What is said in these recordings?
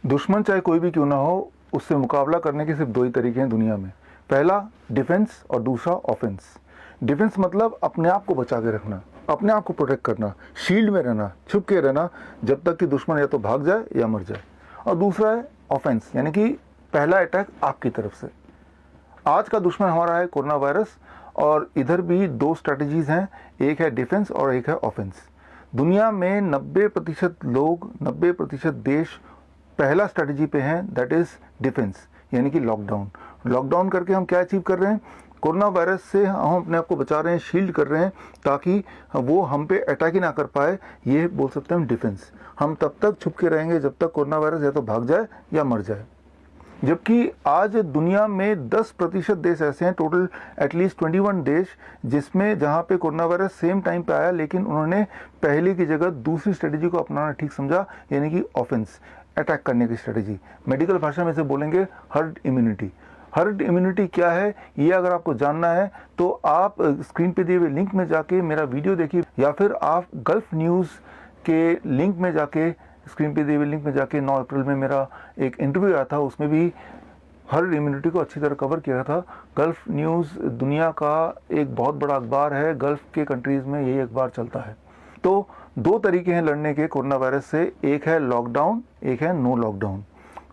दुश्मन चाहे कोई भी क्यों ना हो, उससे मुकाबला करने के सिर्फ दो ही तरीके हैं दुनिया में। पहला डिफेंस और दूसरा ऑफेंस। डिफेंस मतलब अपने आप को बचा के रखना, अपने आप को प्रोटेक्ट करना, शील्ड में रहना, छुप के रहना जब तक कि दुश्मन या तो भाग जाए या मर जाए। और दूसरा है ऑफेंस, यानी कि पहला अटैक आपकी तरफ से। आज का दुश्मन हमारा है कोरोना वायरस, और इधर भी दो स्ट्रैटेजीज हैं, एक है डिफेंस और एक है ऑफेंस। दुनिया में 90% लोग, 90% देश पहला स्ट्रैटेजी पे हैं, दैट इज डिफेंस, यानी कि लॉकडाउन। लॉकडाउन करके हम क्या अचीव कर रहे हैं? कोरोना वायरस से हम अपने आप को बचा रहे हैं, शील्ड कर रहे हैं, ताकि वो हम पे अटैक ही ना कर पाए। ये बोल सकते हैं हम डिफेंस। हम तब तक छुप के रहेंगे जब तक कोरोना वायरस या तो भाग जाए या मर जाए। जबकि आज दुनिया में 10% देश ऐसे हैं, टोटल एटलीस्ट 21 देश, जिसमें जहां पे कोरोना वायरस सेम टाइम पे आया, लेकिन उन्होंने पहले की जगह दूसरी स्ट्रेटेजी को अपनाना ठीक समझा, यानी कि ऑफेंस, अटैक करने की स्ट्रेटेजी। मेडिकल भाषा में से बोलेंगे हर्ड इम्यूनिटी। हर्ड इम्यूनिटी क्या है, ये अगर आपको जानना है तो आप स्क्रीन पे दिए हुए लिंक में जाके मेरा वीडियो देखिए, या फिर आप गल्फ न्यूज़ के लिंक में जाके, स्क्रीन पे दिए हुए लिंक में जाके 9 अप्रैल में मेरा एक इंटरव्यू आया था, उसमें भी हर्ड इम्यूनिटी को अच्छी तरह कवर किया था। गल्फ न्यूज़ दुनिया का एक बहुत बड़ा अखबार है, गल्फ के कंट्रीज़ में यही अखबार चलता है। तो दो तरीके हैं लड़ने के कोरोना वायरस से, एक है लॉकडाउन, एक है नो लॉकडाउन।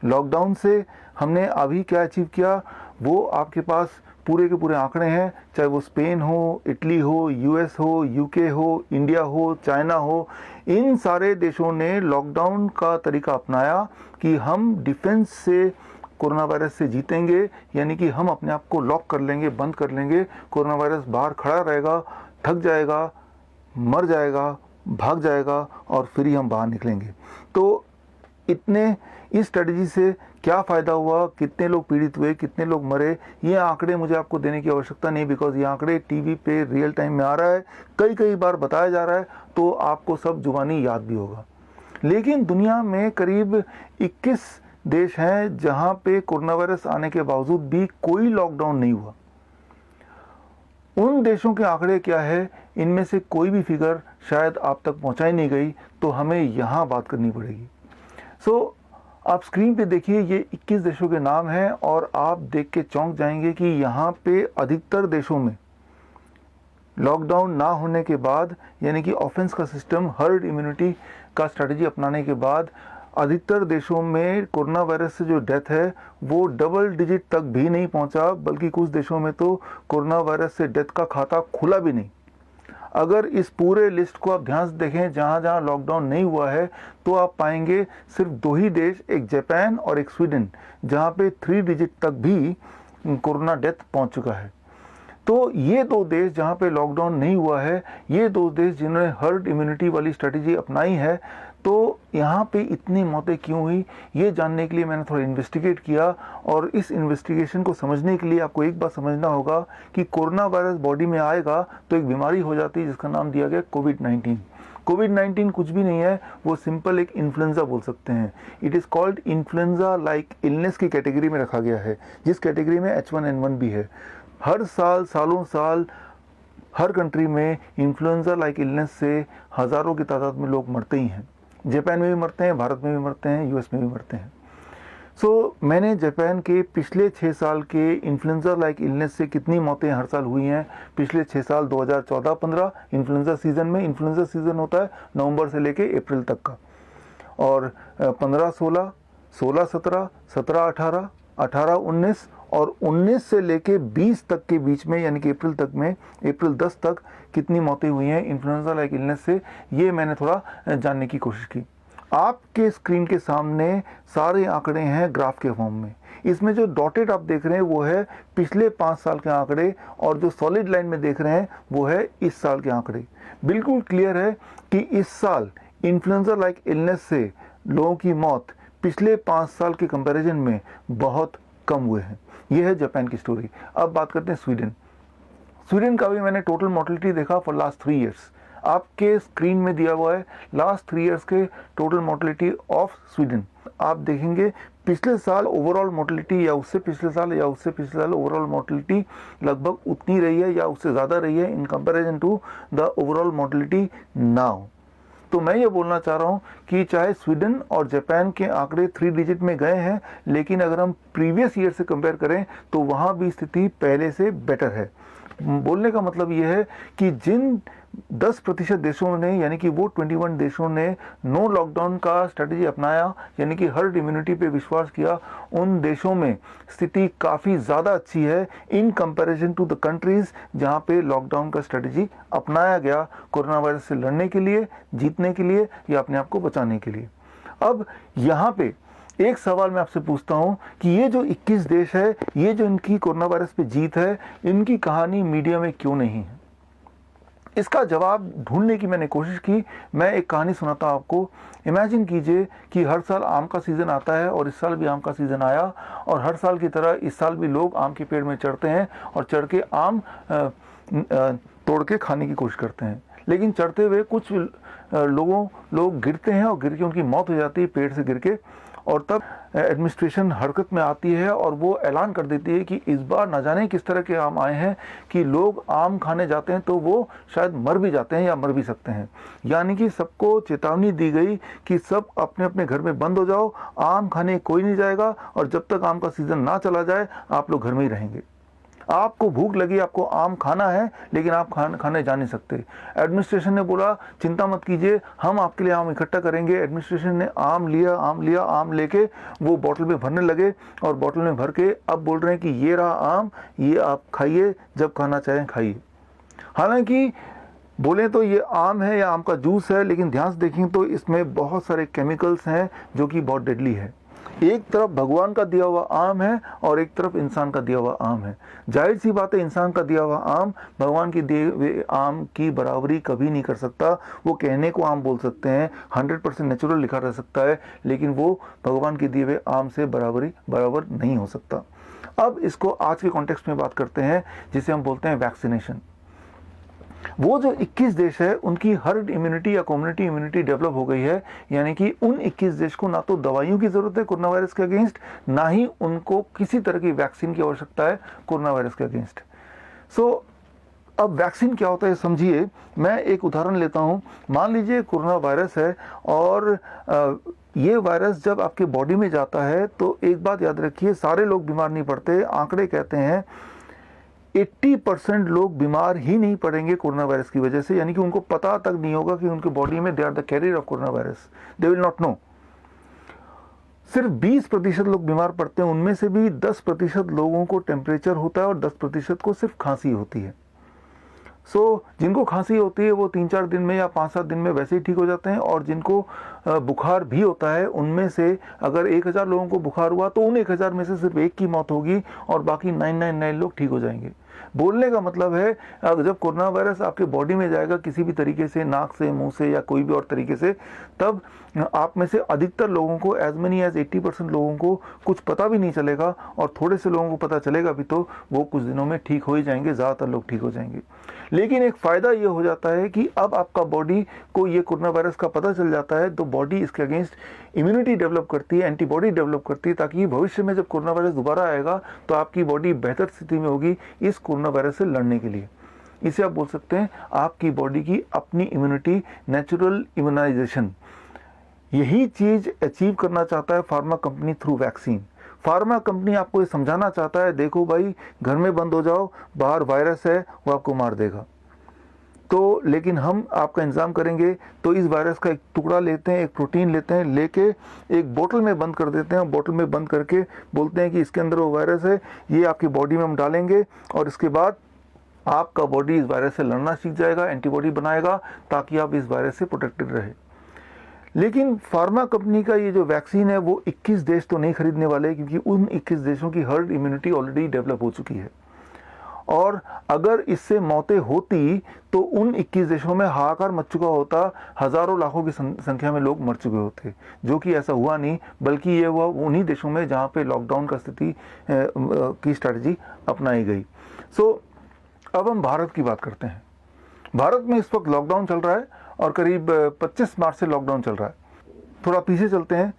लॉकडाउन से हमने अभी क्या अचीव किया, वो आपके पास पूरे के पूरे आंकड़े हैं, चाहे वो स्पेन हो, इटली हो, यूएस हो, यूके हो, इंडिया हो, चाइना हो। इन सारे देशों ने लॉकडाउन का तरीका अपनाया कि हम डिफेंस से कोरोना वायरस से जीतेंगे, यानी कि हम अपने आप को लॉक कर लेंगे, बंद कर लेंगे। कोरोना वायरस बाहर खड़ा रहेगा, थक जाएगा, मर जाएगा, भाग जाएगा, और फिर ही हम बाहर निकलेंगे। तो इस स्ट्रेटजी से क्या फ़ायदा हुआ, कितने लोग पीड़ित हुए, कितने लोग मरे, ये आंकड़े मुझे आपको देने की आवश्यकता नहीं, बिकॉज ये आंकड़े टीवी पे रियल टाइम में आ रहा है, कई कई बार बताया जा रहा है, तो आपको सब जुबानी याद भी होगा। लेकिन दुनिया में करीब 21 देश हैं जहां पे कोरोना वायरस आने के बावजूद भी कोई लॉकडाउन नहीं हुआ। उन देशों के आंकड़े क्या है, इनमें से कोई भी फिगर शायद आप तक पहुंचाई नहीं गई, तो हमें यहाँ बात करनी पड़ेगी। सो आप स्क्रीन पे देखिए, ये 21 देशों के नाम हैं, और आप देख के चौंक जाएंगे कि यहाँ पे अधिकतर देशों में लॉकडाउन ना होने के बाद, यानी कि ऑफेंस का सिस्टम, हर्ड इम्यूनिटी का स्ट्रेटजी अपनाने के बाद, अधिकतर देशों में कोरोना वायरस से जो डेथ है वो डबल डिजिट तक भी नहीं पहुंचा, बल्कि कुछ देशों में तो कोरोना वायरस से डेथ का खाता खुला भी नहीं। अगर इस पूरे लिस्ट को आप ध्यान से देखें, जहां जहां लॉकडाउन नहीं हुआ है, तो आप पाएंगे सिर्फ दो ही देश, एक जापान और एक स्वीडन, जहां पे 3 डिजिट तक भी कोरोना डेथ पहुंच चुका है। तो ये दो देश जहां पे लॉकडाउन नहीं हुआ है, ये दो देश जिन्होंने हर्ड इम्यूनिटी वाली स्ट्रेटेजी अपनाई है, तो यहाँ पे इतनी मौतें क्यों हुई, ये जानने के लिए मैंने थोड़ा इन्वेस्टिगेट किया। और इस इन्वेस्टिगेशन को समझने के लिए आपको एक बात समझना होगा कि कोरोना वायरस बॉडी में आएगा तो एक बीमारी हो जाती है जिसका नाम दिया गया कोविड-19। कोविड-19 कुछ भी नहीं है, वो सिंपल एक इन्फ्लुएंजा बोल सकते हैं। It is called influenza like illness की कैटेगरी में रखा गया है, जिस कैटेगरी में H1N1 भी है। हर साल, सालों साल, हर कंट्री में इन्फ्लुएंजा लाइक इलनेस से हज़ारों की तादाद में लोग मरते ही हैं। जापान में भी मरते हैं, भारत में भी मरते हैं, यूएस में भी मरते हैं। मैंने जापान के पिछले 6 साल के इन्फ्लुएंजा लाइक इलनेस से कितनी मौतें हर साल हुई हैं, पिछले 6 साल 2014-15 इन्फ्लुएंजा सीजन में, इन्फ्लुएंजा सीजन होता है नवंबर से लेके अप्रैल तक का, और 15-16, 16-17, 17-18, 18-19 और 19 से लेके 20 तक के बीच में, यानी कि अप्रैल तक में, अप्रैल 10 तक कितनी मौतें हुई हैं इन्फ्लुएंजा लाइक इलनेस से, ये मैंने थोड़ा जानने की कोशिश की। आपके स्क्रीन के सामने सारे आंकड़े हैं ग्राफ के फॉर्म में। इसमें जो डॉटेड आप देख रहे हैं वो है पिछले 5 साल के आंकड़े, और जो सॉलिड लाइन में देख रहे हैं वो है इस साल के आंकड़े। बिल्कुल क्लियर है कि इस साल इन्फ्लुएंजा लाइक इलनेस से लोगों की मौत पिछले 5 साल के कंपैरिजन में बहुत कम हुए हैं। यह है जापान की स्टोरी। अब बात करते हैं स्वीडन। स्वीडन का भी मैंने टोटल मोर्टेलिटी देखा फॉर लास्ट 3 ईयर्स। आपके स्क्रीन में दिया हुआ है लास्ट 3 ईयर्स के टोटल मोर्टेलिटी ऑफ स्वीडन। आप देखेंगे पिछले साल ओवरऑल मोर्टेलिटी, या उससे पिछले साल, या उससे पिछले साल ओवरऑल मोर्टेलिटी लगभग उतनी रही है या उससे ज़्यादा रही है in comparison to the overall mortality now. तो मैं ये बोलना चाह रहा हूँ कि चाहे स्वीडन और जापान के आंकड़े 3 डिजिट में गए हैं, लेकिन अगर हम प्रीवियस ईयर से कंपेयर करें तो वहाँ भी स्थिति पहले से बेटर है। बोलने का मतलब ये है कि जिन 10% देशों ने, यानी कि वो 21 देशों ने नो लॉकडाउन का स्ट्रेटजी अपनाया, यानी कि हर्ड इम्यूनिटी पे विश्वास किया, उन देशों में स्थिति काफ़ी ज़्यादा अच्छी है in comparison to the countries जहाँ पे लॉकडाउन का स्ट्रेटजी अपनाया गया कोरोना वायरस से लड़ने के लिए, जीतने के लिए या अपने आप को बचाने के लिए। अब यहाँ पे एक सवाल मैं आपसे पूछता हूँ कि ये जो 21 देश है, ये जो इनकी कोरोना वायरस पे जीत है, इनकी कहानी मीडिया में क्यों नहीं है? इसका जवाब ढूंढने की मैंने कोशिश की। मैं एक कहानी सुनाता हूँ आपको। इमेजिन कीजिए कि हर साल आम का सीज़न आता है और इस साल भी आम का सीज़न आया, और हर साल की तरह इस साल भी लोग आम के पेड़ में चढ़ते हैं और चढ़ के आम तोड़ के खाने की कोशिश करते हैं। लेकिन चढ़ते हुए कुछ लोग गिरते हैं और गिर के उनकी मौत हो जाती है पेड़ से गिर के, और तब एडमिनिस्ट्रेशन हरकत में आती है और वो ऐलान कर देती है कि इस बार न जाने किस तरह के आम आए हैं कि लोग आम खाने जाते हैं तो वो शायद मर भी जाते हैं या मर भी सकते हैं। यानी कि सबको चेतावनी दी गई कि सब अपने अपने घर में बंद हो जाओ, आम खाने कोई नहीं जाएगा, और जब तक आम का सीज़न ना चला जाए आप लोग घर में ही रहेंगे। आपको भूख लगी, आपको आम खाना है, लेकिन आप खाने जा नहीं सकते। एडमिनिस्ट्रेशन ने बोला चिंता मत कीजिए, हम आपके लिए आम इकट्ठा करेंगे। एडमिनिस्ट्रेशन ने आम लिया, आम लेके वो बॉटल में भरने लगे, और बॉटल में भर के अब बोल रहे हैं कि ये रहा आम, ये आप खाइए, जब खाना चाहें खाइए। हालांकि बोले तो ये आम है या आम का जूस है, लेकिन ध्यान से देखें तो इसमें बहुत सारे केमिकल्स हैं जो कि बहुत डेडली है। एक तरफ भगवान का दिया हुआ आम है और एक तरफ इंसान का दिया हुआ आम है। जाहिर सी बात है, इंसान का दिया हुआ आम भगवान के दिए हुए आम की बराबरी कभी नहीं कर सकता। वो कहने को आम बोल सकते हैं, 100% नेचुरल लिखा रह सकता है, लेकिन वो भगवान के दिए हुए आम से बराबर नहीं हो सकता। अब इसको आज के कॉन्टेक्स्ट में बात करते हैं, जिसे हम बोलते हैं वैक्सीनेशन। वो जो 21 देश है उनकी हर्ड इम्यूनिटी या कम्युनिटी इम्यूनिटी डेवलप हो गई है, यानी कि उन 21 देश को ना तो दवाइयों की ज़रूरत है कोरोना वायरस के अगेंस्ट, ना ही उनको किसी तरह की वैक्सीन की आवश्यकता है कोरोना वायरस के अगेंस्ट। अब वैक्सीन क्या होता है समझिए। मैं एक उदाहरण लेता हूँ। मान लीजिए कोरोना वायरस है, और ये वायरस जब आपके बॉडी में जाता है तो एक बात याद रखिए, सारे लोग बीमार नहीं पड़ते। आंकड़े कहते हैं 80% लोग बीमार ही नहीं पड़ेंगे कोरोना वायरस की वजह से, यानी कि उनको पता तक नहीं होगा कि उनके बॉडी में they are the carrier of corona virus, they will not know. सिर्फ 20% लोग बीमार पड़ते हैं, उनमें से भी 10% लोगों को टेम्परेचर होता है और 10% को सिर्फ खांसी होती है। जिनको खांसी होती है वो 3-4 दिन में या 5-7 दिन में वैसे ही ठीक हो जाते हैं, और जिनको बुखार भी होता है उनमें से अगर 1000 लोगों को बुखार हुआ तो उन 1000 में से सिर्फ एक की मौत होगी और बाकी 999 लोग ठीक हो जाएंगे। बोलने का मतलब है, जब कोरोना वायरस आपके बॉडी में जाएगा किसी भी तरीके से, नाक से, मुंह से या कोई भी और तरीके से, तब आप में से अधिकतर लोगों को, एज मेनी एज 80% लोगों को कुछ पता भी नहीं चलेगा, और थोड़े से लोगों को पता चलेगा भी तो वो कुछ दिनों में ठीक हो ही जाएंगे, ज़्यादातर लोग ठीक हो जाएंगे। लेकिन एक फ़ायदा ये हो जाता है कि अब आपका बॉडी को ये कोरोना वायरस का पता चल जाता है, तो बॉडी इसके अगेंस्ट इम्यूनिटी डेवलप करती है, एंटीबॉडी डेवलप करती है, ताकि भविष्य में जब कोरोना वायरस दोबारा आएगा तो आपकी बॉडी बेहतर स्थिति में होगी इस कोरोना वायरस से लड़ने के लिए। इसे आप बोल सकते हैं आपकी बॉडी की अपनी इम्यूनिटी, नेचुरल इम्यूनाइजेशन। यही चीज़ अचीव करना चाहता है pharma company through vaccine. Pharma company आपको ये समझाना चाहता है, देखो भाई घर में बंद हो जाओ, बाहर वायरस है वो आपको मार देगा, तो लेकिन हम आपका इंतज़ाम करेंगे। तो इस वायरस का एक टुकड़ा लेते हैं, एक प्रोटीन लेते हैं, लेके एक बोतल में बंद कर देते हैं, बोतल में बंद करके बोलते हैं कि इसके अंदर वो वायरस है, ये आपकी बॉडी में हम डालेंगे, और इसके बाद आपका बॉडी इस वायरस से लड़ना सीख जाएगा, एंटीबॉडी बनाएगा, ताकि आप इस वायरस से प्रोटेक्टेड रहे। लेकिन फार्मा कंपनी का ये जो वैक्सीन है वो 21 देश तो नहीं खरीदने वाले, क्योंकि उन 21 देशों की हर्ड इम्यूनिटी ऑलरेडी डेवलप हो चुकी है, और अगर इससे मौतें होती तो उन 21 देशों में हाहाकार मच चुका होता, हज़ारों लाखों की संख्या में लोग मर चुके होते, जो कि ऐसा हुआ नहीं, बल्कि ये हुआ उन्हीं देशों में जहाँ पे लॉकडाउन का स्थिति की स्ट्रैटेजी अपनाई गई। अब हम भारत की बात करते हैं। भारत में इस वक्त लॉकडाउन चल रहा है और करीब 25 मार्च से लॉकडाउन चल रहा है। थोड़ा पीछे चलते हैं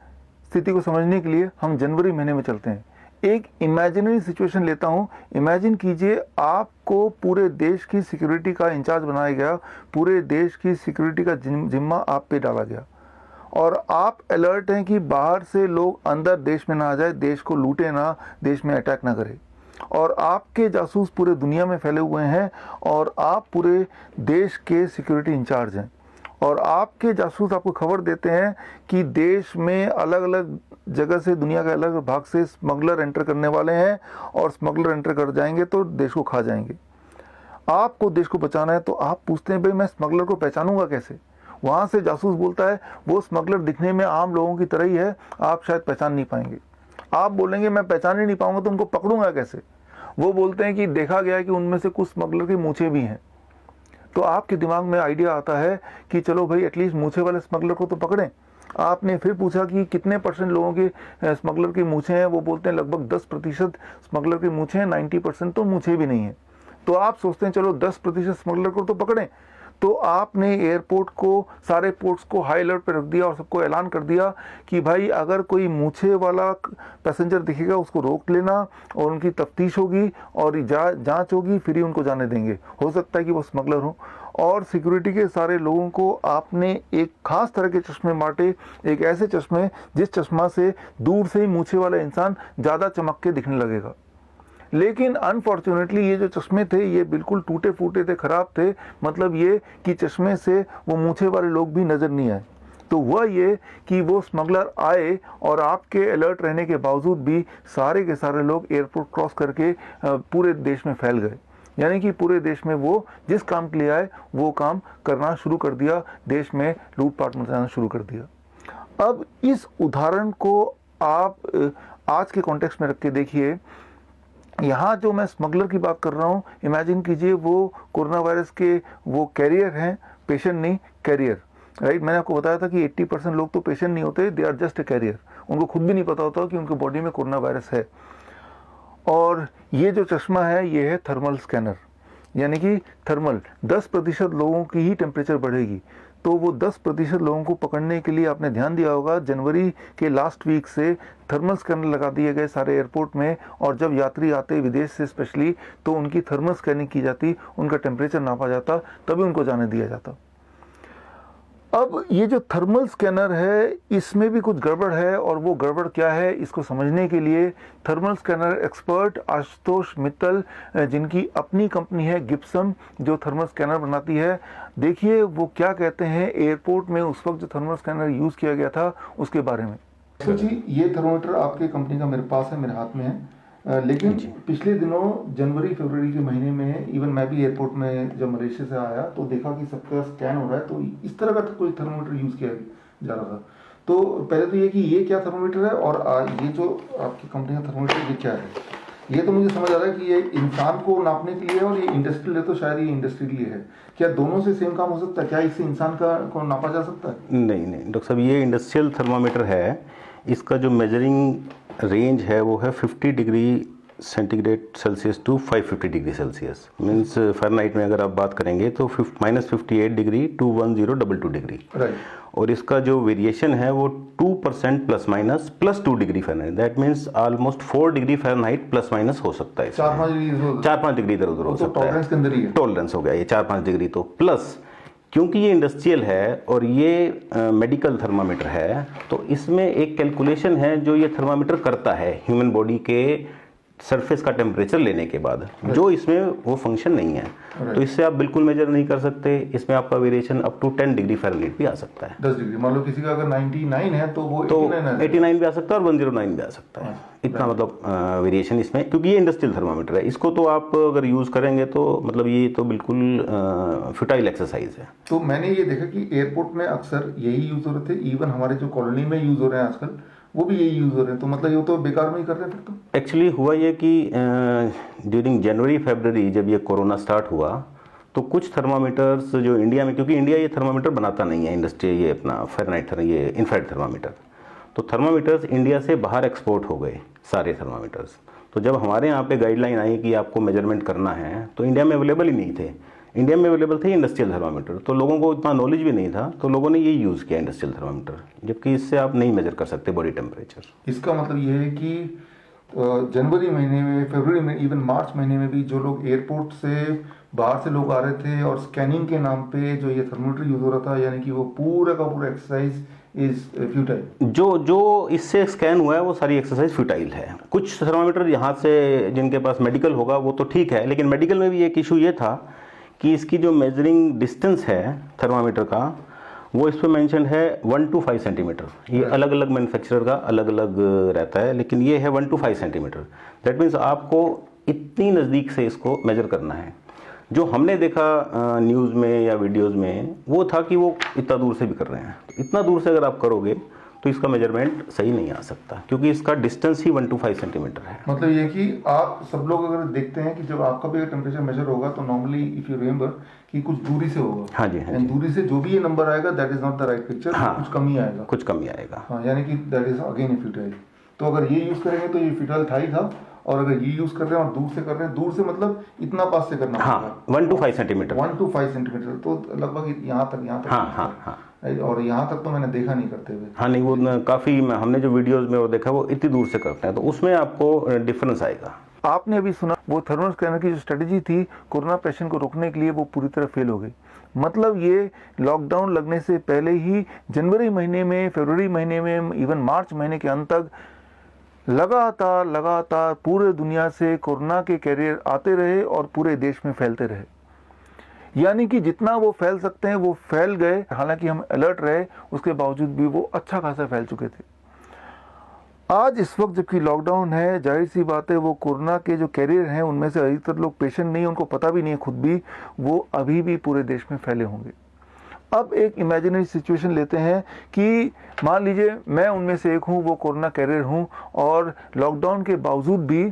स्थिति को समझने के लिए, हम जनवरी महीने में चलते हैं। एक इमेजिनरी सिचुएशन लेता हूँ। इमेजिन कीजिए आपको पूरे देश की सिक्योरिटी का इंचार्ज बनाया गया, पूरे देश की सिक्योरिटी का जिम्मा आप पे डाला गया और आप अलर्ट हैं कि बाहर से लोग अंदर देश में ना आ जाए, देश को लूटे ना, देश में अटैक ना करे। और आपके जासूस पूरे दुनिया में फैले हुए हैं और आप पूरे देश के सिक्योरिटी इंचार्ज हैं और आपके जासूस आपको खबर देते हैं कि देश में अलग अलग जगह से, दुनिया के अलग भाग से स्मगलर एंटर करने वाले हैं और स्मगलर एंटर कर जाएंगे तो देश को खा जाएंगे। आपको देश को बचाना है तो आप पूछते हैं भाई मैं स्मगलर को पहचानूंगा कैसे? वहाँ से जासूस बोलता है वो स्मगलर दिखने में आम लोगों की तरह ही है, आप शायद पहचान नहीं पाएंगे। आप बोलेंगे मैं पहचान ही नहीं पाऊंगा तो उनको पकड़ूंगा कैसे? वो बोलते हैं कि देखा गया है कि उनमें से कुछ स्मगलर की मूछें भी हैं। तो आपके दिमाग में आइडिया आता है कि चलो भाई एटलीस्ट मूछे वाले स्मगलर को तो पकड़ें। आपने फिर पूछा कि कितने % लोगों के स्मगलर की मूछें हैं? वो बोलते हैं लगभग 10% स्मगलर की मूछें हैं, 90% तो मूछें भी नहीं है। तो आप सोचते हैं चलो 10% स्मगलर को तो पकड़ें। तो आपने एयरपोर्ट को, सारे पोर्ट्स को हाई अलर्ट पर रख दिया और सबको ऐलान कर दिया कि भाई अगर कोई मूछे वाला पैसेंजर दिखेगा उसको रोक लेना और उनकी तफ्तीश होगी और जांच होगी, फिर ही उनको जाने देंगे। हो सकता है कि वो स्मगलर हो। और सिक्योरिटी के सारे लोगों को आपने एक खास तरह के चश्मे बांटे, एक ऐसे चश्मे जिस चश्मा से दूर से ही मूछे वाला इंसान ज़्यादा चमक के दिखने लगेगा। लेकिन अनफॉर्चुनेटली ये जो चश्मे थे ये बिल्कुल टूटे फूटे थे, ख़राब थे। मतलब ये कि चश्मे से वो मूछे वाले लोग भी नज़र नहीं आए। तो हुआ ये कि वो स्मगलर आए और आपके अलर्ट रहने के बावजूद भी सारे के सारे लोग एयरपोर्ट क्रॉस करके पूरे देश में फैल गए। यानी कि पूरे देश में वो जिस काम के लिए आए वो काम करना शुरू कर दिया, देश में लूटपाट मचाना शुरू कर दिया। अब इस उदाहरण को आप आज के कॉन्टेक्स्ट में रख के देखिए। यहाँ जो मैं स्मगलर की बात कर रहा हूँ, इमेजिन कीजिए वो कोरोना वायरस के वो कैरियर हैं, पेशेंट नहीं, कैरियर, राइट। मैंने आपको बताया था कि 80% लोग तो पेशेंट नहीं होते, they are just a carrier. उनको खुद भी नहीं पता होता कि उनके बॉडी में कोरोना वायरस है। और ये जो चश्मा है ये है थर्मल स्कैनर, यानी कि थर्मल 10% लोगों की ही टेम्परेचर बढ़ेगी। तो वो 10% लोगों को पकड़ने के लिए आपने ध्यान दिया होगा, जनवरी के लास्ट वीक से थर्मल स्कैनर लगा दिए गए सारे एयरपोर्ट में। और जब यात्री आते विदेश से स्पेशली, तो उनकी थर्मल स्कैनिंग की जाती, उनका टेम्परेचर नापा जाता, तभी उनको जाने दिया जाता। अब ये जो थर्मल स्कैनर है इसमें भी कुछ गड़बड़ है, और वो गड़बड़ क्या है इसको समझने के लिए thermal scanner expert Ashutosh Mittal, जिनकी अपनी कंपनी है गिब्सन जो थर्मल स्कैनर बनाती है, देखिए वो क्या कहते हैं एयरपोर्ट में उस वक्त जो थर्मल स्कैनर यूज़ किया गया था उसके बारे में। तो जी ये थर्मोमीटर आपके कंपनी का मेरे पास है, मेरे हाथ में है। लेकिन पिछले दिनों जनवरी फरवरी के महीने में इवन मैं भी एयरपोर्ट में जब मलेशिया से आया तो देखा कि सबका स्कैन हो रहा है, तो इस तरह का कोई थर्मोमीटर यूज़ किया जा रहा था। तो पहले तो ये कि ये क्या थर्मोमीटर है और ये जो आपकी कंपनी का थर्मोमीटर ये क्या है, ये तो मुझे समझ आ रहा है कि ये इंसान को नापने के लिए है और ये इंडस्ट्रियल है, तो शायद ये इंडस्ट्री के लिए है। क्या दोनों से सेम काम हो सकता है? क्या इससे इंसान को नापा जा सकता है? नहीं डॉक्टर साहब, ये इंडस्ट्रियल थर्मामीटर है। इसका जो मेजरिंग रेंज है वो है 50 degree centigrade Celsius to 550 degree Celsius. Means Fahrenheit में अगर आप बात करेंगे तो -58 डिग्री टू 1022 डिग्री। राइट। और इसका जो वेरिएशन है वो 2% plus minus +2 degree Fahrenheit. That means almost 4 degree Fahrenheit plus minus हो सकता है। 4-5 डिग्री इधर उधर हो सकता है। टॉलरेंस के अंदर ही है। टॉलरेंस हो गया ये 4-5 डिग्री। तो प्लस क्योंकि ये इंडस्ट्रियल है और ये मेडिकल थर्मामीटर है, तो इसमें एक कैलकुलेशन है जो ये थर्मामीटर करता है ह्यूमन बॉडी के सरफेस का टेम्परेचर लेने के बाद, जो इसमें वो फंक्शन नहीं है। तो इससे आप बिल्कुल मेजर नहीं कर सकते। इसमें आपका variation up to 10 degree Fahrenheit भी आ सकता है। 10 डिग्री, मान लो किसी का अगर 99 है तो वो 89 भी आ सकता है और 109 भी आ सकता है। इतना मतलब वेरिएशन इसमें, क्योंकि ये इंडस्ट्रियल थर्मामीटर है। इसको तो आप अगर यूज़ करेंगे तो मतलब ये तो बिल्कुल फुटाइल एक्सरसाइज है। तो मैंने ये देखा कि एयरपोर्ट में अक्सर यही यूज़ हो रहे थे, इवन हमारे जो कॉलोनी में यूज़ हो रहे हैं आजकल वो भी यही यूज़ हो रहे हैं। तो मतलब ये तो बेकार में ही कर रहे हैं फिर तो। एक्चुअली हुआ ये कि ड्यूरिंग जनवरी फरवरी जब ये कोरोना स्टार्ट हुआ तो कुछ थर्मामीटर्स जो इंडिया में, क्योंकि इंडिया ये थर्मामीटर बनाता नहीं है, इंडस्ट्री ये अपना फ़ारेनहाइट ये इंफ्रारेड थर्मामीटर, तो थर्मामीटर्स इंडिया से बाहर एक्सपोर्ट हो गए सारे थर्मामीटर्स। तो जब हमारे यहाँ पे गाइडलाइन आई कि आपको मेजरमेंट करना है तो इंडिया में अवेलेबल ही नहीं थे। इंडिया में अवेलेबल थे इंडस्ट्रियल थर्मामीटर, तो लोगों को इतना नॉलेज भी नहीं था, तो लोगों ने ये यूज़ किया इंडस्ट्रियल थर्मामीटर, जबकि इससे आप नहीं मेजर कर सकते बॉडी टेम्परेचर। इसका मतलब ये है कि जनवरी महीने में, फरवरी में, इवन मार्च महीने में भी जो लोग एयरपोर्ट से बाहर से लोग आ रहे थे और स्कैनिंग के नाम पे जो ये थर्मोमीटर यूज हो रहा था, यानी कि वो पूरा का पूरा एक्सरसाइज इज फ्यूटाइल। जो इससे स्कैन हुआ है वो सारी एक्सरसाइज फ्यूटाइल है। कुछ थर्मामीटर यहाँ से जिनके पास मेडिकल होगा वो तो ठीक है, लेकिन मेडिकल में भी एक इशू ये था कि इसकी जो मेजरिंग डिस्टेंस है थर्मामीटर का, वो इस पर मैंशन है 1 to 5 सेंटीमीटर। ये अलग अलग मैन्युफैक्चरर का अलग अलग रहता है, लेकिन ये है 1 to 5 सेंटीमीटर। दैट मीन्स आपको इतनी नज़दीक से इसको मेजर करना है। जो हमने देखा न्यूज़ में या वीडियोज़ में वो था कि वो इतना दूर से भी कर रहे हैं। तो इतना दूर से अगर आप करोगे तो इसका मेजरमेंट सही नहीं आ सकता, क्योंकि इसका डिस्टेंस ही 1 to 5 सेंटीमीटर है। मतलब ये कि आप सब लोग अगर देखते हैं कि जब आपका भी टेम्परेचर मेजर होगा तो नॉर्मली इफ यू रिमेंबर कि कुछ दूरी से होगा। हाँ जी, हाँ जी। दूरी से जो भी ये नंबर आएगा that is not the right picture. हाँ, कुछ कम ही आएगा, कुछ कम ही आएगा। हाँ, यानी कि that is again A futile. तो अगर ये यूज करेंगे तो ये फ्यूटाइल था ही था, और अगर ये यूज कर रहे हैं और दूर से कर रहे हैं, दूर से मतलब इतना पास से करना हाँ, पड़ेगा। 1 to 5 सेंटीमीटर। 1 to 5 सेंटीमीटर, तो लगभग यहाँ तक हाँ हाँ हाँ। और यहाँ तक तो मैंने देखा नहीं करते हुए। हाँ नहीं, वो काफ़ी हमने जो वीडियोस में वो देखा वो इतनी दूर से करते हैं, तो उसमें आपको डिफरेंस आएगा। आपने अभी सुना वो थर्मल स्कैनर की जो स्ट्रेटजी थी कोरोना पेशेंट को रोकने के लिए, वो पूरी तरह फेल हो गई। मतलब ये लॉकडाउन लगने से पहले ही जनवरी महीने में, फरवरी महीने में, इवन मार्च महीने के अंत तक लगातार पूरे दुनिया से कोरोना के कैरियर आते रहे और पूरे देश में फैलते रहे। यानी कि जितना वो फैल सकते हैं वो फैल गए। हालांकि हम अलर्ट रहे, उसके बावजूद भी वो अच्छा खासा फैल चुके थे। आज इस वक्त जबकि लॉकडाउन है, जाहिर सी बात है वो कोरोना के जो कैरियर हैं उनमें से अधिकतर लोग पेशेंट नहीं, उनको पता भी नहीं है खुद भी, वो अभी भी पूरे देश में फैले होंगे। अब एक इमेजिनरी सिचुएशन लेते हैं कि मान लीजिए मैं उनमें से एक हूँ, वो कोरोना कैरियर हूँ, और लॉकडाउन के बावजूद भी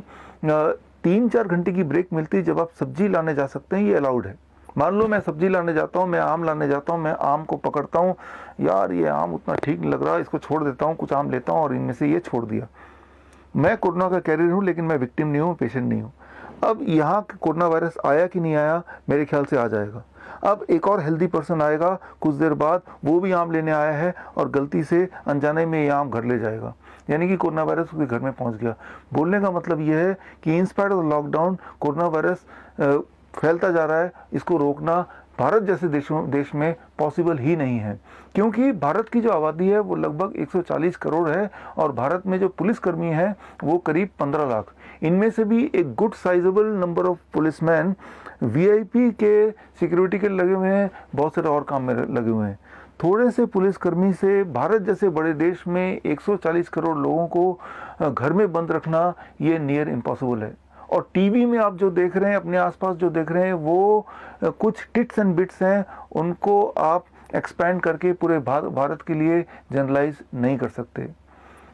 3-4 घंटे की ब्रेक मिलती है जब आप सब्जी लाने जा सकते हैं, ये अलाउड है। मान लो मैं सब्जी लाने जाता हूँ, मैं आम लाने जाता हूँ, मैं आम को पकड़ता हूँ, यार ये आम उतना ठीक नहीं लग रहा, इसको छोड़ देता हूँ, कुछ आम लेता हूँ और इनमें से ये छोड़ दिया। मैं कोरोना का कैरियर हूँ, लेकिन मैं विक्टिम नहीं हूँ, पेशेंट नहीं हूँ। अब यहाँ कोरोना वायरस आया कि नहीं आया, मेरे ख्याल से आ जाएगा। अब एक और हेल्दी पर्सन आएगा कुछ देर बाद, वो भी आम लेने आया है और गलती से अनजाने में ये आम घर ले जाएगा, यानी कि कोरोना वायरस उसके घर में पहुंच गया। बोलने का मतलब ये है कि in spite of lockdown corona virus फैलता जा रहा है। इसको रोकना भारत जैसे देश में पॉसिबल ही नहीं है, क्योंकि भारत की जो आबादी है वो लगभग 140 करोड़ है और भारत में जो पुलिसकर्मी हैं वो करीब 15 लाख। इनमें से भी एक good sizable number of policeman VIP के सिक्योरिटी के लगे हुए हैं, बहुत सारे और काम में लगे हुए हैं। थोड़े से पुलिसकर्मी से भारत जैसे बड़े देश में 140 करोड़ लोगों को घर में बंद रखना ये नियर इम्पॉसिबल है। और टीवी में आप जो देख रहे हैं, अपने आसपास जो देख रहे हैं, वो कुछ टिट्स एंड बिट्स हैं, उनको आप एक्सपैंड करके पूरे भारत के लिए जनरलाइज नहीं कर सकते।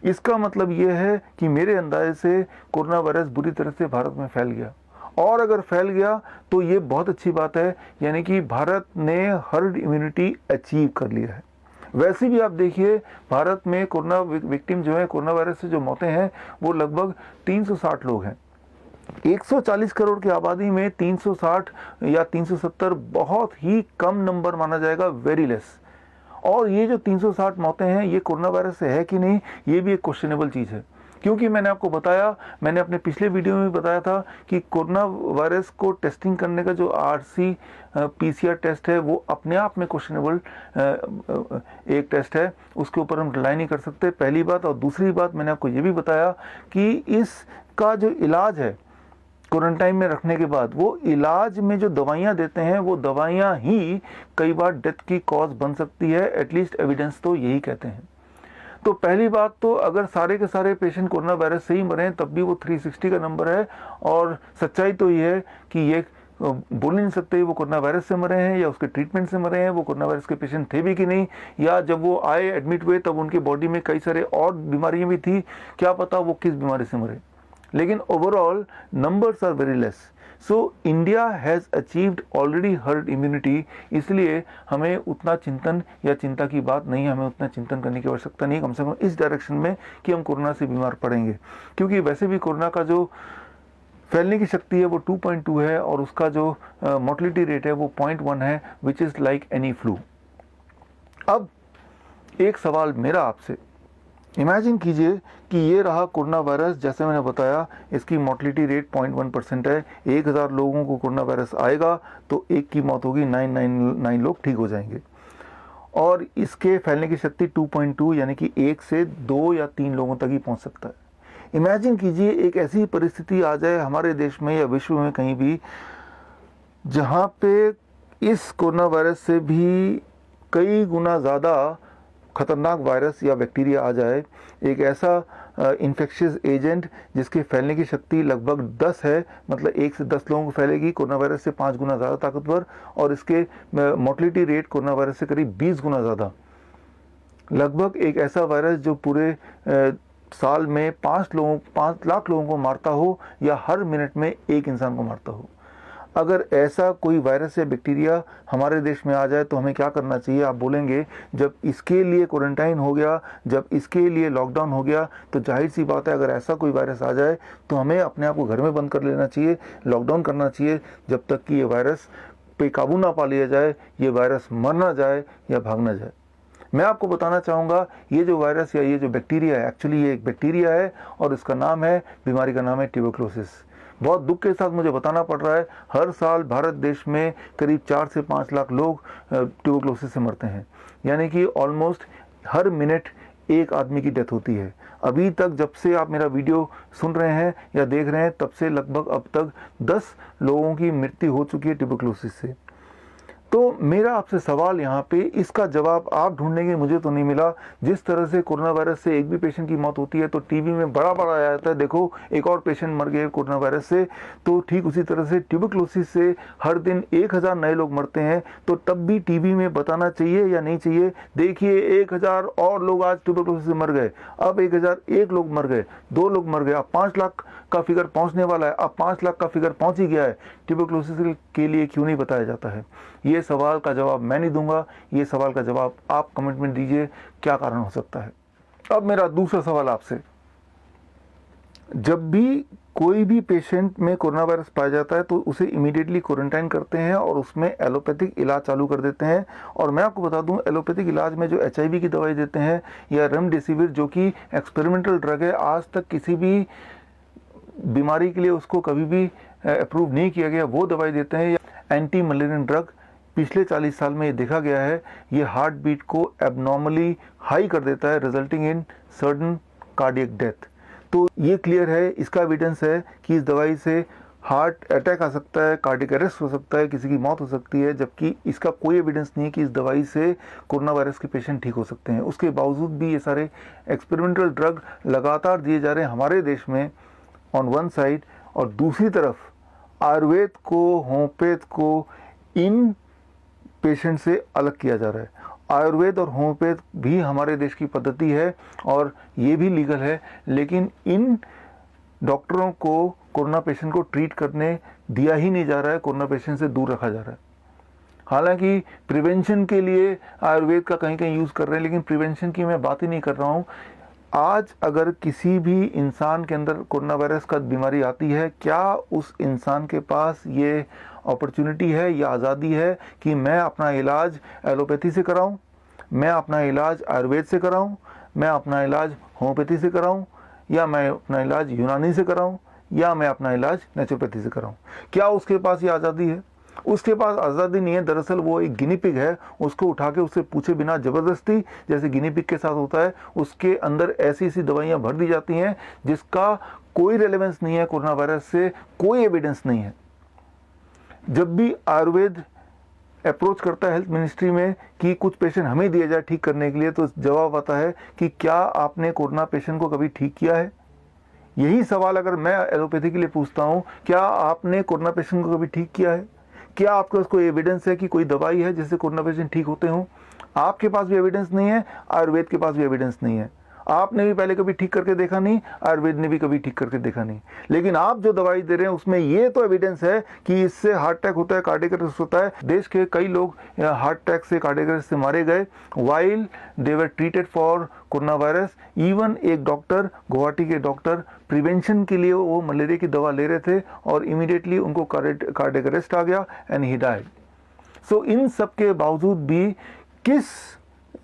इसका मतलब ये है कि मेरे अंदाजे से कोरोना वायरस बुरी तरह से भारत में फैल गया, और अगर फैल गया तो ये बहुत अच्छी बात है, यानी कि भारत ने हर्ड इम्यूनिटी अचीव कर लिया है। वैसे भी आप देखिए भारत में कोरोना विक्टिम जो है, कोरोना वायरस से जो मौतें हैं वो लगभग 360 लोग हैं। 140 करोड़ की आबादी में 360 या 370 बहुत ही कम नंबर माना जाएगा, वेरी लेस। और ये जो 360 मौतें हैं ये कोरोना वायरस से है कि नहीं, ये भी एक क्वेश्चनेबल चीज़ है, क्योंकि मैंने आपको बताया, मैंने अपने पिछले वीडियो में बताया था कि कोरोना वायरस को टेस्टिंग करने का जो आरसी पीसीआर टेस्ट है वो अपने आप में क्वेश्चनेबल एक टेस्ट है, उसके ऊपर हम रिलाई नहीं कर सकते, पहली बात। और दूसरी बात, मैंने आपको ये भी बताया कि इसका जो इलाज है क्वारंटाइन में रखने के बाद, वो इलाज में जो दवाइयाँ देते हैं वो दवाइयाँ ही कई बार डेथ की कॉज बन सकती है, एटलीस्ट एविडेंस तो यही कहते हैं। तो पहली बात तो अगर सारे के सारे पेशेंट कोरोना वायरस से ही मरे तब भी वो 360 का नंबर है, और सच्चाई तो ये है कि ये बोल नहीं सकते वो कोरोना वायरस से मरे हैं या उसके ट्रीटमेंट से मरे हैं, वो कोरोना वायरस के पेशेंट थे भी कि नहीं, या जब वो आए एडमिट हुए तब उनके बॉडी में कई सारे और बीमारियां भी थी, क्या पता वो किस बीमारी से मरे। लेकिन overall numbers are very less. So India has achieved already herd immunity, इसलिए हमें उतना चिंतन या चिंता की बात नहीं है, हमें उतना चिंतन करने की आवश्यकता नहीं, कम से कम इस डायरेक्शन में कि हम कोरोना से बीमार पड़ेंगे, क्योंकि वैसे भी कोरोना का जो फैलने की शक्ति है वो 2.2 है और उसका जो मोर्टलिटी रेट है वो 0.1 है, which is like any flu. अब एक सवाल मेरा आपसे इमेजिन कीजिए कि ये रहा कोरोना वायरस। जैसे मैंने बताया, इसकी मोर्टलिटी रेट 0.1% है। 1000 लोगों को कोरोना वायरस आएगा तो एक की मौत होगी, 999 लोग ठीक हो जाएंगे। और इसके फैलने की शक्ति 2.2 यानी कि 1 से 2 या 3 लोगों तक ही पहुंच सकता है। इमेजिन कीजिए एक ऐसी परिस्थिति आ जाए हमारे देश में या विश्व में कहीं भी, जहां पे इस कोरोना वायरस से भी कई गुना ज़्यादा खतरनाक वायरस या बैक्टीरिया आ जाए। एक ऐसा इन्फेक्शियस एजेंट जिसके फैलने की शक्ति लगभग 10 है, मतलब 1 से 10 लोगों को फैलेगी, कोरोना वायरस से 5 गुना ज़्यादा ताकतवर, और इसके मोर्टलिटी रेट कोरोना वायरस से करीब 20 गुना ज़्यादा। लगभग एक ऐसा वायरस जो पूरे साल में 5 लाख लोगों को मारता हो या हर मिनट में एक इंसान को मारता हो। अगर ऐसा कोई वायरस या बैक्टीरिया हमारे देश में आ जाए तो हमें क्या करना चाहिए? आप बोलेंगे, जब इसके लिए क्वारंटाइन हो गया, जब इसके लिए लॉकडाउन हो गया, तो जाहिर सी बात है अगर ऐसा कोई वायरस आ जाए तो हमें अपने आप को घर में बंद कर लेना चाहिए, लॉकडाउन करना चाहिए, जब तक कि ये वायरस पे काबू ना पा लिया जाए, ये वायरस मर ना जाए या भाग ना जाए। मैं आपको बताना चाहूँगा, ये जो वायरस या ये जो बैक्टीरिया है, एक्चुअली ये एक बैक्टीरिया है और इसका नाम है, बीमारी का नाम है ट्यूबरक्लोसिस। बहुत दुख के साथ मुझे बताना पड़ रहा है, हर साल भारत देश में करीब 4 से 5 लाख लोग ट्यूबरक्लोसिस से मरते हैं, यानी कि ऑलमोस्ट हर मिनट एक आदमी की डेथ होती है। अभी तक जब से आप मेरा वीडियो सुन रहे हैं या देख रहे हैं, तब से लगभग अब तक 10 लोगों की मृत्यु हो चुकी है ट्यूबरक्लोसिस से। तो मेरा आपसे सवाल यहाँ पे, इसका जवाब आप ढूंढेंगे, मुझे तो नहीं मिला। जिस तरह से कोरोना वायरस से एक भी पेशेंट की मौत होती है तो टीवी में बड़ा आ जाता है, देखो एक और पेशेंट मर गए कोरोना वायरस से, तो ठीक उसी तरह से ट्यूबरक्लोसिस से हर दिन 1000 नए लोग मरते हैं। तो तब भी टीवी में बताना चाहिए या नहीं चाहिए? देखिए 1000 और लोग आज ट्यूबरक्लोसिस से मर गए, अब 1001 लोग मर गए, 2 लोग मर गए, अब 5 लाख का फिगर पहुंचने वाला है, अब 5 लाख का फिगर पहुंच ही गया है। ट्यूबरक्लोसिस के लिए क्यों नहीं बताया जाता है? ये सवाल का जवाब मैं नहीं दूंगा, ये सवाल का जवाब आप कमेंट में दीजिए, क्या कारण हो सकता है। अब मेरा दूसरा सवाल आपसे, जब भी कोई भी पेशेंट में कोरोना वायरस पाया जाता है तो उसे इमीडिएटली क्वारंटाइन करते हैं और उसमें एलोपैथिक इलाज चालू कर देते हैं। और मैं आपको बता दूं, एलोपैथिक इलाज में जो HIV की दवाई देते हैं या रेमडेसिविर, जो कि एक्सपेरिमेंटल ड्रग है, आज तक किसी भी बीमारी के लिए उसको कभी भी अप्रूव नहीं किया गया, वो दवाई देते हैं। या एंटी मलेरियन ड्रग, पिछले 40 साल में ये देखा गया है, ये हार्ट बीट को एबनॉर्मली हाई कर देता है, resulting in sudden cardiac death. तो ये क्लियर है, इसका एविडेंस है कि इस दवाई से हार्ट अटैक आ सकता है, कार्डियक अरेस्ट हो सकता है, किसी की मौत हो सकती है, जबकि इसका कोई एविडेंस नहीं है कि इस दवाई से कोरोना वायरस के पेशेंट ठीक हो सकते हैं। उसके बावजूद भी ये सारे एक्सपेरिमेंटल ड्रग लगातार दिए जा रहे हैं हमारे देश में ऑन वन साइड, और दूसरी तरफ आयुर्वेद को, होम्योपैथ को इन पेशेंट से अलग किया जा रहा है। आयुर्वेद और होम्योपैथ भी हमारे देश की पद्धति है और ये भी लीगल है, लेकिन इन डॉक्टरों को कोरोना पेशेंट को ट्रीट करने दिया ही नहीं जा रहा है, कोरोना पेशेंट से दूर रखा जा रहा है। हालांकि प्रिवेंशन के लिए आयुर्वेद का कहीं कहीं यूज़ कर रहे हैं, लेकिन प्रिवेंशन की मैं बात ही नहीं कर रहा हूँ। आज अगर किसी भी इंसान के अंदर कोरोना वायरस का बीमारी आती है, क्या उस इंसान के पास ये अपॉर्चुनिटी है या आज़ादी है कि मैं अपना इलाज एलोपैथी से कराऊं, मैं अपना इलाज आयुर्वेद से कराऊं, मैं अपना इलाज होम्योपैथी से कराऊं, या मैं अपना इलाज यूनानी से कराऊं, या मैं अपना इलाज नेचुरोपैथी से कराऊं? क्या उसके पास ये आज़ादी है? उसके पास आज़ादी नहीं है। दरअसल वो एक गिनी पिग है, उसको उठा के उससे पूछे बिना ज़बरदस्ती, जैसे गिनी पिग के साथ होता है, उसके अंदर ऐसी ऐसी दवाइयाँ भर दी जाती हैं जिसका कोई रेलेवेंस नहीं है कोरोना वायरस से, कोई एविडेंस नहीं है। जब भी आयुर्वेद अप्रोच करता है हेल्थ मिनिस्ट्री में कि कुछ पेशेंट हमें दिया जाए ठीक करने के लिए, तो जवाब आता है कि क्या आपने कोरोना पेशेंट को कभी ठीक किया है? यही सवाल अगर मैं एलोपैथी के लिए पूछता हूँ, क्या आपने कोरोना पेशेंट को कभी ठीक किया है? क्या आपके पास कोई एविडेंस है कि कोई दवाई है जिससे कोरोना पेशेंट ठीक होते हों? आपके पास भी एविडेंस नहीं है, आयुर्वेद के पास भी एविडेंस नहीं है। आपने भी पहले कभी ठीक करके देखा नहीं, आयुर्वेद ने भी कभी ठीक करके देखा नहीं। लेकिन आप जो दवाई दे रहे हैं उसमें ये तो एविडेंस है कि इससे हार्ट अटैक होता है, कार्डियक अरेस्ट होता है। देश के कई लोग हार्ट अटैक से, कार्डियक अरेस्ट से मारे गए while they were treated for corona virus. Even एक डॉक्टर, गुवाहाटी के डॉक्टर, प्रिवेंशन के लिए वो मलेरिया की दवा ले रहे थे और इमीडिएटली उनको कार्डियक अरेस्ट आ गया एंड ही डाइड। सो इन सब के बावजूद भी किस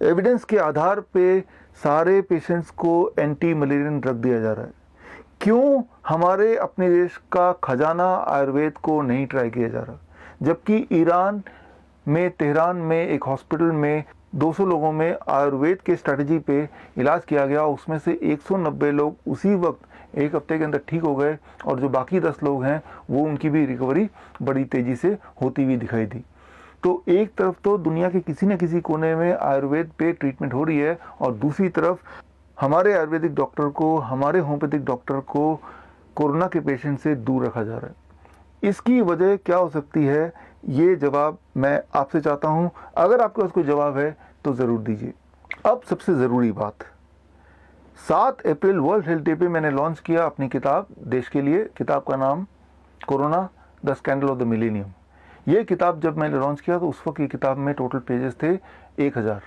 एविडेंस के आधार पे सारे पेशेंट्स को एंटी मलेरियन ड्रग दिया जा रहा है? क्यों हमारे अपने देश का खजाना आयुर्वेद को नहीं ट्राई किया जा रहा? जबकि ईरान में तेहरान में एक हॉस्पिटल में 200 लोगों में आयुर्वेद के स्ट्रैटेजी पे इलाज किया गया, उसमें से 190 लोग उसी वक्त एक हफ्ते के अंदर ठीक हो गए, और जो बाकी 10 लोग हैं वो उनकी भी रिकवरी बड़ी तेज़ी से होती हुई दिखाई दी। तो एक तरफ तो दुनिया के किसी न किसी कोने में आयुर्वेद पे ट्रीटमेंट हो रही है, और दूसरी तरफ हमारे आयुर्वेदिक डॉक्टर को, हमारे होम्योपैथिक डॉक्टर को कोरोना के पेशेंट से दूर रखा जा रहा है। इसकी वजह क्या हो सकती है, ये जवाब मैं आपसे चाहता हूं। अगर आपके पास कोई जवाब है तो ज़रूर दीजिए। अब सबसे ज़रूरी बात, 7 अप्रैल वर्ल्ड हेल्थ डे पे मैंने लॉन्च किया अपनी किताब देश के लिए। किताब का नाम corona the scandal of the millennium. ये किताब जब मैंने लॉन्च किया तो उस वक्त ये किताब में टोटल पेजेस थे 1000,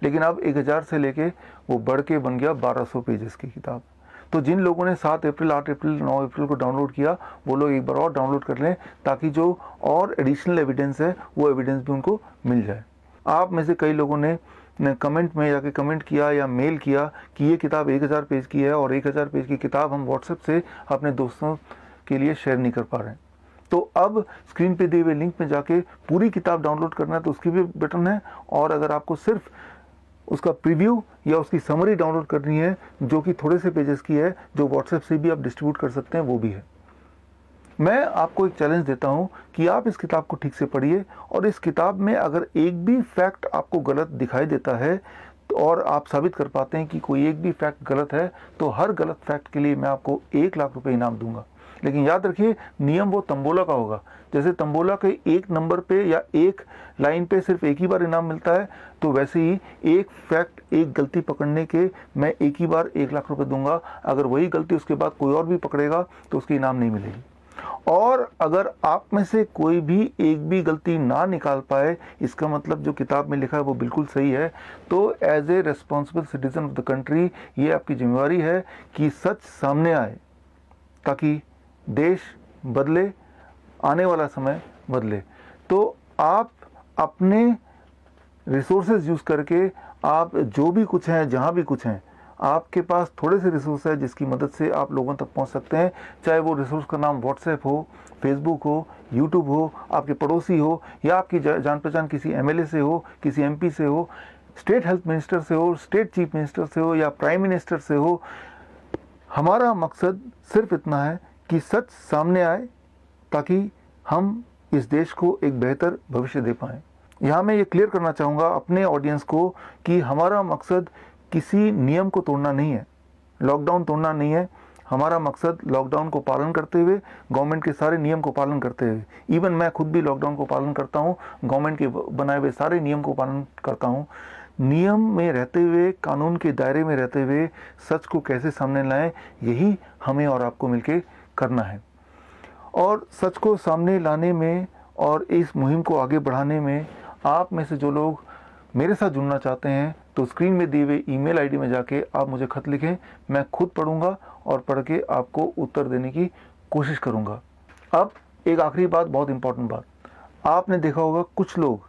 लेकिन अब 1000 से लेके वो बढ़ के बन गया 1200 पेजेस की किताब। तो जिन लोगों ने 7 अप्रैल, 8 अप्रैल, 9 अप्रैल को डाउनलोड किया, वो लोग एक बार और डाउनलोड कर लें, ताकि जो और एडिशनल एविडेंस है वो एविडेंस भी उनको मिल जाए। आप में से कई लोगों ने कमेंट में जाके कमेंट किया या मेल किया कि ये किताब 1000 पेज की है, और 1000 पेज की किताब हम व्हाट्सएप से अपने दोस्तों के लिए शेयर नहीं कर पा रहे हैं। तो अब स्क्रीन पे दिए हुए लिंक में जाके पूरी किताब डाउनलोड करना है तो उसकी भी बटन है, और अगर आपको सिर्फ उसका प्रीव्यू या उसकी समरी डाउनलोड करनी है जो कि थोड़े से पेजेस की है, जो व्हाट्सएप से भी आप डिस्ट्रीब्यूट कर सकते हैं, वो भी है। मैं आपको एक चैलेंज देता हूं कि आप इस किताब को ठीक से पढ़िए, और इस किताब में अगर एक भी फैक्ट आपको गलत दिखाई देता है और आप साबित कर पाते हैं कि कोई एक भी फैक्ट गलत है, तो हर गलत फैक्ट के लिए मैं आपको 1 लाख रुपए इनाम दूंगा। लेकिन याद रखिए, नियम वो तंबोला का होगा। जैसे तंबोला के एक नंबर पे या एक लाइन पे सिर्फ एक ही बार इनाम मिलता है, तो वैसे ही एक फैक्ट, एक गलती पकड़ने के मैं एक ही बार 1 लाख रुपए दूंगा। अगर वही गलती उसके बाद कोई और भी पकड़ेगा तो उसकी इनाम नहीं मिलेगी। और अगर आप में से कोई भी एक भी गलती ना निकाल पाए, इसका मतलब जो किताब में लिखा है वो बिल्कुल सही है। तो as a responsible citizen of the country, ये आपकी जिम्मेवारी है कि सच सामने आए, ताकि देश बदले, आने वाला समय बदले। तो आप अपने रिसोर्सेज यूज़ करके, आप जो भी कुछ हैं, जहाँ भी कुछ हैं, आपके पास थोड़े से रिसोर्स है जिसकी मदद से आप लोगों तक पहुंच सकते हैं। चाहे वो रिसोर्स का नाम व्हाट्सएप हो, फेसबुक हो, यूट्यूब हो, आपके पड़ोसी हो, या आपकी जान पहचान किसी एमएलए से हो, किसी एमपी से हो, स्टेट हेल्थ मिनिस्टर से हो, स्टेट चीफ मिनिस्टर से हो, या प्राइम मिनिस्टर से हो। हमारा मकसद सिर्फ इतना है कि सच सामने आए, ताकि हम इस देश को एक बेहतर भविष्य दे पाएँ। यहाँ मैं ये क्लियर करना चाहूँगा अपने ऑडियंस को कि हमारा मकसद किसी नियम को तोड़ना नहीं है, लॉकडाउन तोड़ना नहीं है। हमारा मकसद लॉकडाउन को पालन करते हुए, गवर्नमेंट के सारे नियम को पालन करते हुए, इवन मैं खुद भी लॉकडाउन को पालन करता हूँ, गवर्नमेंट के बनाए हुए सारे नियम को पालन करता हूँ। नियम में रहते हुए, कानून के दायरे में रहते हुए सच को कैसे सामने लाएं, यही हमें और आपको मिलके करना है। और सच को सामने लाने में और इस मुहिम को आगे बढ़ाने में आप में से जो लोग मेरे साथ जुड़ना चाहते हैं, तो स्क्रीन में दिए हुए ईमेल आईडी में जाके आप मुझे खत लिखें। मैं खुद पढ़ूंगा और पढ़ के आपको उत्तर देने की कोशिश करूंगा। अब एक आखिरी बात, बहुत इंपॉर्टेंट बात, आपने देखा होगा कुछ लोग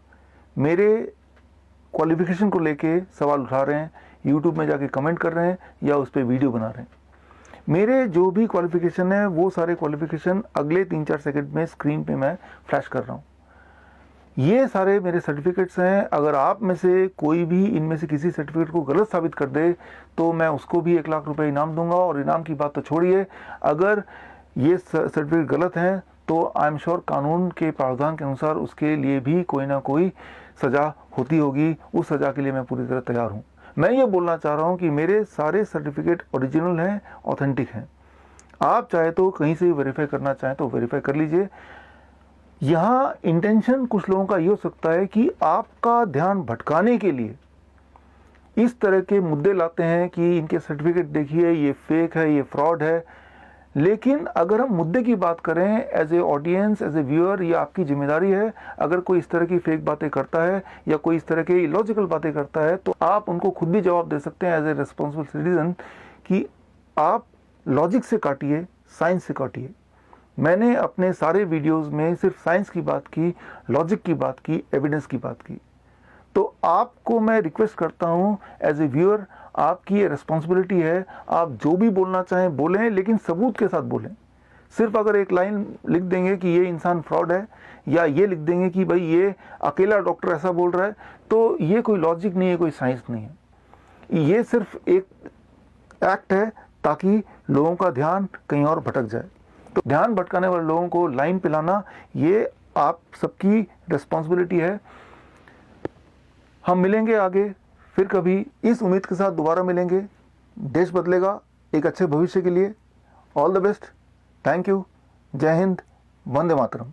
मेरे क्वालिफिकेशन को लेके सवाल उठा रहे हैं, यूट्यूब में जाके कमेंट कर रहे हैं या उस पर वीडियो बना रहे हैं। मेरे जो भी क्वालिफिकेशन है वो सारे क्वालिफिकेशन अगले 3-4 सेकंड में स्क्रीन पे मैं फ्लैश कर रहा हूँ। ये सारे मेरे सर्टिफिकेट्स हैं। अगर आप में से कोई भी इनमें से किसी सर्टिफिकेट को गलत साबित कर दे तो मैं उसको भी 1 लाख रुपए इनाम दूंगा। और इनाम की बात तो छोड़िए, अगर ये सर्टिफिकेट गलत हैं तो आई एम श्योर कानून के प्रावधान के अनुसार उसके लिए भी कोई ना कोई सज़ा होती होगी। उस सज़ा के लिए मैं पूरी तरह तैयार हूँ। मैं ये बोलना चाह रहा हूँ कि मेरे सारे सर्टिफिकेट ओरिजिनल हैं, ऑथेंटिक हैं। आप चाहे तो कहीं से वेरीफाई करना चाहें तो वेरीफाई कर लीजिए। यहाँ इंटेंशन कुछ लोगों का ये हो सकता है कि आपका ध्यान भटकाने के लिए इस तरह के मुद्दे लाते हैं कि इनके सर्टिफिकेट देखिए, ये फेक है, ये फ्रॉड है। लेकिन अगर हम मुद्दे की बात करें, as a audience, as a viewer, ये आपकी जिम्मेदारी है। अगर कोई इस तरह की फेक बातें करता है या कोई इस तरह के इलॉजिकल बातें करता है तो आप उनको खुद भी जवाब दे सकते हैं एज ए रिस्पॉन्सिबल सिटीजन कि आप लॉजिक से काटिए, साइंस से काटिए। मैंने अपने सारे वीडियोस में सिर्फ साइंस की बात की, लॉजिक की बात की, एविडेंस की बात की। तो आपको मैं रिक्वेस्ट करता हूं एज ए व्यूअर, आपकी ये रिस्पॉन्सिबिलिटी है, आप जो भी बोलना चाहें बोलें, लेकिन सबूत के साथ बोलें। सिर्फ अगर एक लाइन लिख देंगे कि ये इंसान फ्रॉड है, या ये लिख देंगे कि भाई ये अकेला डॉक्टर ऐसा बोल रहा है, तो ये कोई लॉजिक नहीं है, कोई साइंस नहीं है। ये सिर्फ एक एक्ट है ताकि लोगों का ध्यान कहीं और भटक जाए। तो ध्यान भटकाने वाले लोगों को लाइन पिलाना, ये आप सबकी रिस्पॉन्सिबिलिटी है। हम मिलेंगे आगे फिर कभी, इस उम्मीद के साथ दोबारा मिलेंगे। देश बदलेगा एक अच्छे भविष्य के लिए। All the best. Thank you. जय हिंद। वंदे मातरम।